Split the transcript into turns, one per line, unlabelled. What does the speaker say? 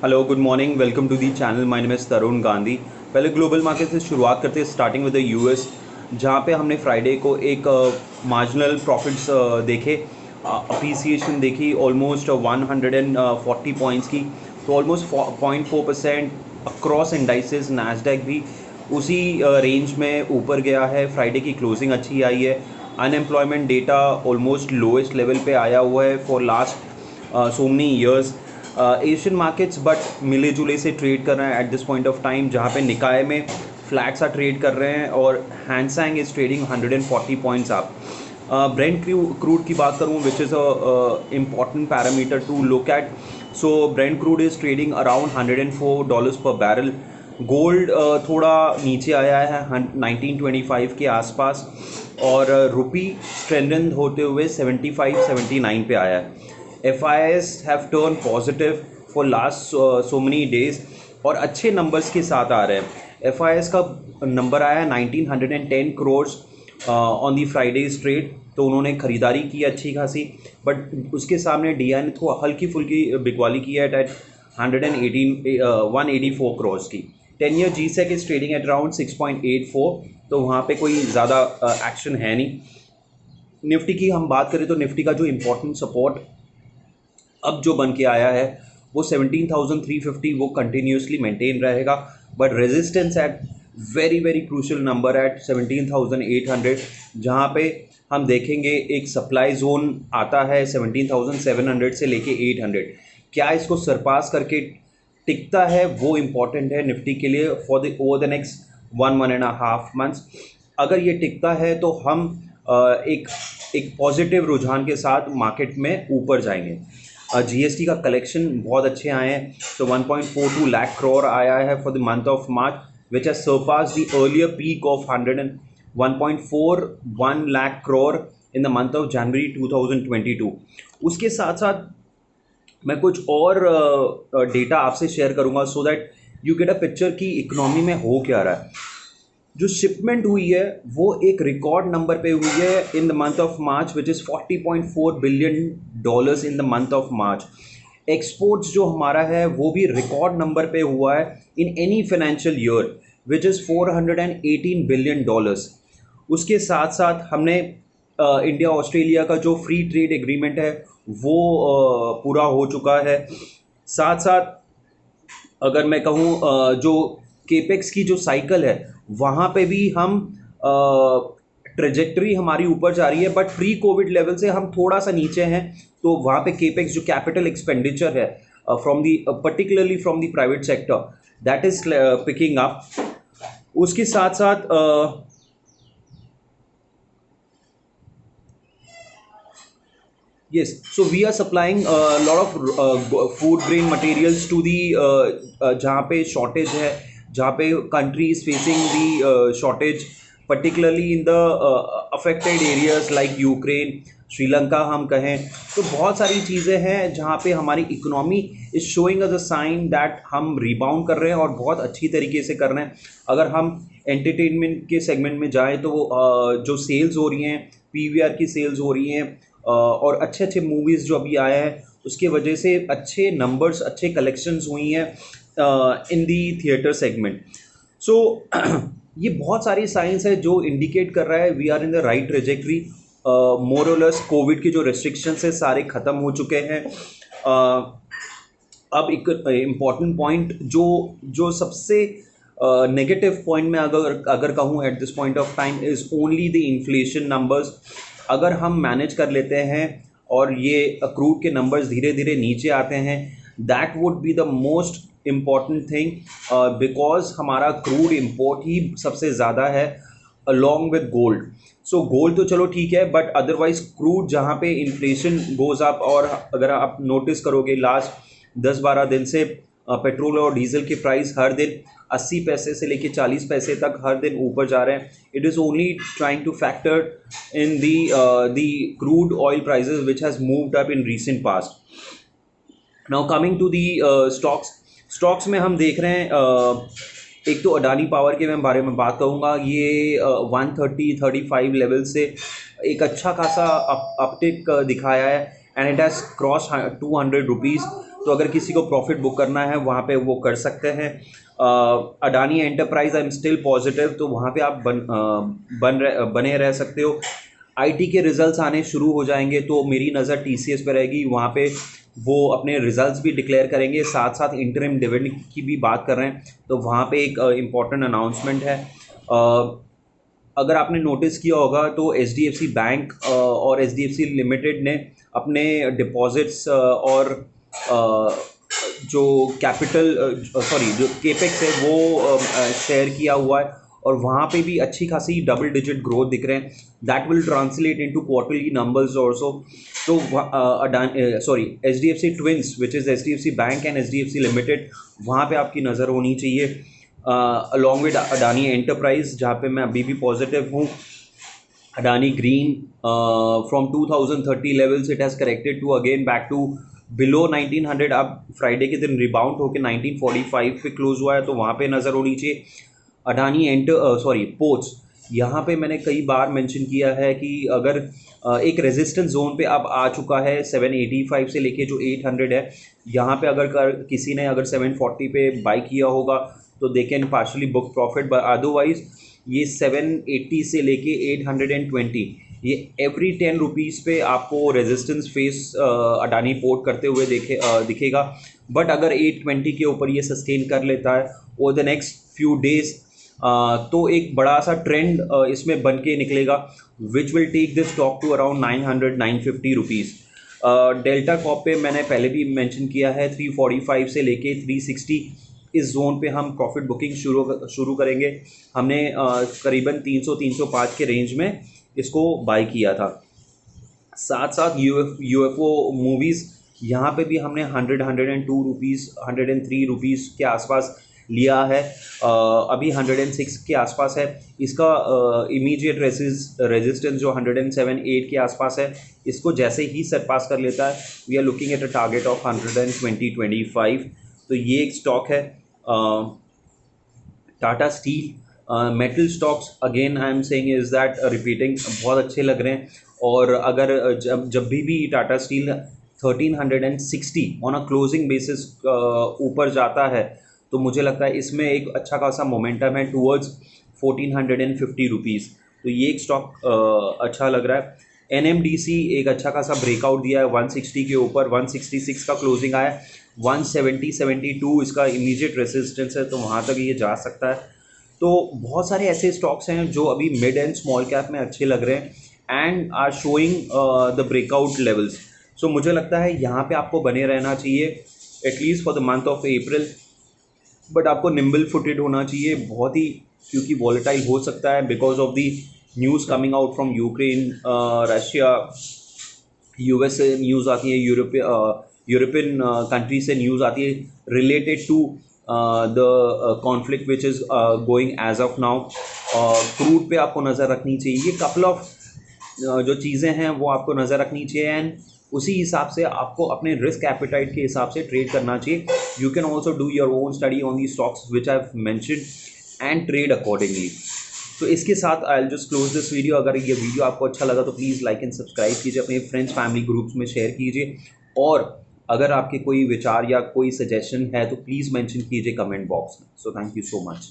Hello, good morning, welcome to the channel. My name is Tarun Gandhi. पहले global market से शुरुआत करते हैं, स्टार्टिंग विद द यूएस, जहाँ पे हमने फ्राइडे को एक मार्जिनल प्रॉफिट्स देखे, अप्रिसिएशन देखी ऑलमोस्ट 140 पॉइंट्स की। तो ऑलमोस्ट 0.4% अक्रॉस इंडाइसेस। नैस्डैक भी उसी रेंज में ऊपर गया है। फ्राइडे की क्लोजिंग अच्छी आई है। Unemployment data almost lowest level पे आया हुआ है for last so many years. Asian markets but मिले जुले से ट्रेड कर रहे हैं at this point of time, जहाँ पे निकाय में फ्लैट सा ट्रेड कर रहे हैं और Hang Seng is trading 140 points up. Brent crude की बात करूँ, which is a important parameter to look at. So Brent crude is trading around $104 per barrel. Gold थोड़ा नीचे आया है 1925 के आसपास, और रुपी स्ट्रेंथन होते हुए 75-79 पे आया है। FIS have turned positive for last so many days और अच्छे नंबर्स के साथ आ रहे हैं। FIS का नंबर आया 1910 crores on the Fridays trade, तो उन्होंने ख़रीदारी की अच्छी खासी, बट उसके सामने DI ने थोड़ा हल्की फुल्की बिकवाली की है एट 184 करोर्स की। 10 year GSEC is trading at around 6.84, तो वहाँ पे कोई ज़्यादा एक्शन है नहीं। निफ्टी की हम बात करें तो निफ्टी का जो इम्पोर्टेंट सपोर्ट अब जो बन के आया है वो 17,350, वो कंटिन्यूसली मेंटेन रहेगा, but resistance at very very crucial number at 17,800, जहाँ पे हम देखेंगे एक सप्लाई जोन आता है 17,700 से लेके 800। क्या इसको सरपास करके टिकता है, वो इम्पॉर्टेंट है निफ्टी के लिए for the over the next 1.5 months. अगर ये टिकता है तो हम एक एक पॉजिटिव रुझान के साथ मार्केट में ऊपर जाएंगे। GST का कलेक्शन बहुत अच्छे आए हैं, तो 1.42 लाख करोड़ आया है for the month of March, which has surpass the earlier peak of 101.41 lakh crore in the month of January 2022। उसके साथ साथ मैं कुछ और डेटा आपसे शेयर करूंगा so that you get a picture कि इकोनॉमी में हो क्या रहा है। जो शिपमेंट हुई है वो एक रिकॉर्ड नंबर पे हुई है इन the month of March, which is $40.4 billion in the month of March. Exports जो हमारा है वो भी रिकॉर्ड नंबर पे हुआ है in any financial year, which is $418 billion. उसके साथ साथ हमने इंडिया ऑस्ट्रेलिया का जो फ्री ट्रेड एग्रीमेंट है वो पूरा हो चुका है। साथ साथ अगर मैं कहूँ जो केपेक्स की जो साइकिल है वहाँ पे भी हम ट्रेजेक्टरी हमारी ऊपर जा रही है, बट प्री कोविड लेवल से हम थोड़ा सा नीचे हैं। तो वहाँ पे केपेक्स जो कैपिटल एक्सपेंडिचर है from the particularly from the private sector, that is picking up. उसके साथ साथ yes, so we are supplying a lot of food grain materials to the जहाँ पे शॉर्टेज है, जहाँ पे country is facing the shortage, particularly in the affected areas like Ukraine, Sri Lanka हम कहें, तो बहुत सारी चीज़ें हैं जहाँ पे हमारी economy is showing us a sign that हम रिबाउंड कर रहे हैं और बहुत अच्छी तरीके से कर रहे हैं। अगर हम एंटरटेनमेंट के सेगमेंट में जाएं तो जो सेल्स हो रही हैं, PVR की सेल्स हो रही हैं, और अच्छे अच्छे मूवीज़ जो अभी आए हैं उसके वजह से अच्छे नंबर्स, अच्छे कलेक्शंस हुई हैं इन दी थिएटर सेगमेंट। सो ये बहुत सारी साइंस है जो इंडिकेट कर रहा है we are in the right trajectory. More or less Covid के जो रेस्ट्रिक्शंस है सारे ख़त्म हो चुके हैं। अब एक इम्पॉर्टेंट पॉइंट जो जो सबसे नेगेटिव पॉइंट में अगर अगर कहूँ at this point of time is only the inflation numbers. अगर हम मैनेज कर लेते हैं और ये क्रूड के नंबर्स धीरे धीरे नीचे आते हैं, that would be the most important thing, because हमारा क्रूड इम्पोर्ट ही सबसे ज़्यादा है along with gold. So gold तो चलो ठीक है, बट अदरवाइज क्रूड जहाँ पे इन्फ्लेशन गोज अप, और अगर आप नोटिस करोगे लास्ट 10-12 दिन से पेट्रोल और डीजल के प्राइस हर दिन 80 पैसे से लेके 40 पैसे तक हर दिन ऊपर जा रहे हैं। It is only trying to factor in the crude oil prices which has moved up in recent past. Now coming to the stocks में हम देख रहे हैं एक तो अडानी पावर के मैं बारे में बात करूँगा। ये 130-135 लेवल से एक अच्छा खासा अपटिक दिखाया है and it has cross 200 rupees. तो अगर किसी को प्रॉफिट बुक करना है वहाँ पे वो कर सकते हैं। Adani enterprise I am still positive, तो वहाँ पे आप बने रह सकते हो। आईटी के रिजल्ट्स आने शुरू हो जाएंगे तो मेरी नज़र टीसीएस पे रहेगी, वहाँ पे वो अपने रिजल्ट्स भी डिक्लेयर करेंगे, साथ साथ इंटरिम डिविडेंड की भी बात कर रहे हैं, तो वहाँ पे एक इम्पॉर्टेंट अनाउंसमेंट है। अगर आपने नोटिस किया होगा तो एचडीएफसी बैंक और एचडीएफसी लिमिटेड ने अपने डिपॉजिट्स और जो कैपिटल जो केपेक्स है वो शेयर किया हुआ है, और वहाँ पे भी अच्छी खासी डबल डिजिट ग्रोथ दिख रहे हैं। That will translate into quarterly numbers also. तो H D F C twins which is H D F C bank and H D F C limited, वहाँ पे आपकी नज़र होनी चाहिए, अलॉन्ग विद अडानी एंटरप्राइज जहाँ पे मैं अभी भी पॉजिटिव हूँ। Adani green from 2030 levels it has corrected to again back to below 1900। अब फ्राइडे के दिन रिबाउंड होकर 1945 पे क्लोज हुआ है, तो वहाँ पे नज़र होनी चाहिए। अडानी पोर्ट्स, यहाँ पे मैंने कई बार मेंशन किया है कि अगर एक रेजिस्टेंस जोन पे अब आ चुका है 785 से लेके जो 800 है, यहाँ पे अगर किसी ने अगर 740 पे बाई किया होगा तो they can partially book profit, but otherwise ये 780 से लेके 820, ये एवरी 10 रुपीज़ पे आपको रेजिस्टेंस फेस अडानी पोर्ट करते हुए दिखेगा। बट अगर 820 के ऊपर ये सस्टेन कर लेता है over the next few days, तो एक बड़ा सा ट्रेंड इसमें बन के निकलेगा which will take this stock to around 900-950 rupees. Delta Corp पे मैंने पहले भी मेंशन किया है 345 से लेके 360 इस जोन पे हम प्रॉफिट बुकिंग शुरू करेंगे। हमने करीबन 300-305 के रेंज में इसको बाई किया था। साथ साथ यूएफओ मूवीज़, यहाँ पे भी हमने 102 रुपीज़ 103 रुपीज़ के आसपास लिया है, अभी 106 के आसपास है। इसका इमीडिएट रेजिस्टेंस जो 107-8 के आसपास है, इसको जैसे ही सरपास कर लेता है we are looking at a target of 120-125। तो ये एक स्टॉक है। Tata steel metal stocks, again I am saying is that repeating, बहुत अच्छे लग रहे हैं। और अगर जब भी Tata steel 1360 on a closing basis ऊपर जाता है, तो मुझे लगता है इसमें एक अच्छा खासा मोमेंटम है टूवर्ड्स 1450 रुपीज़। तो ये एक स्टॉक अच्छा लग रहा है। एनएमडीसी एक अच्छा खासा ब्रेकआउट दिया है 160 के ऊपर, 166 का क्लोजिंग आया, 170-72 इसका इमीडिएट रेसिस्टेंस है, तो वहाँ तक ये जा सकता है। तो बहुत सारे ऐसे स्टॉक्स हैं जो अभी मिड एंड स्मॉल कैप में अच्छे लग रहे हैं and are showing the breakout levels. So मुझे लगता है यहाँ पे आपको बने रहना चाहिए at least for the month of April, but आपको निम्बल फुटेड होना चाहिए बहुत ही, क्योंकि वॉलेटाइल हो सकता है because of the news coming out from Ukraine, Russia, US से न्यूज़ आती है, यूरोपियन कंट्री से न्यूज़ आती है related to the conflict which is going as of now. Crude पे आपको नज़र रखनी चाहिए। ये कपल ऑफ जो चीज़ें हैं वो आपको नज़र रखनी चाहिए एंड उसी हिसाब से आपको अपने रिस्क एपिटाइट के हिसाब से ट्रेड करना चाहिए। You can also do your own study on the stocks which I have mentioned and trade accordingly. तो इसके साथ I will just close this video. अगर ये वीडियो आपको अच्छा लगा तो प्लीज़ लाइक एंड सब्सक्राइब कीजिए, अपने फ्रेंड्स फैमिली ग्रुप्स में शेयर कीजिए, और अगर आपके कोई विचार या कोई सजेशन है तो प्लीज़ मेंशन कीजिए कमेंट बॉक्स में। So thank you so much.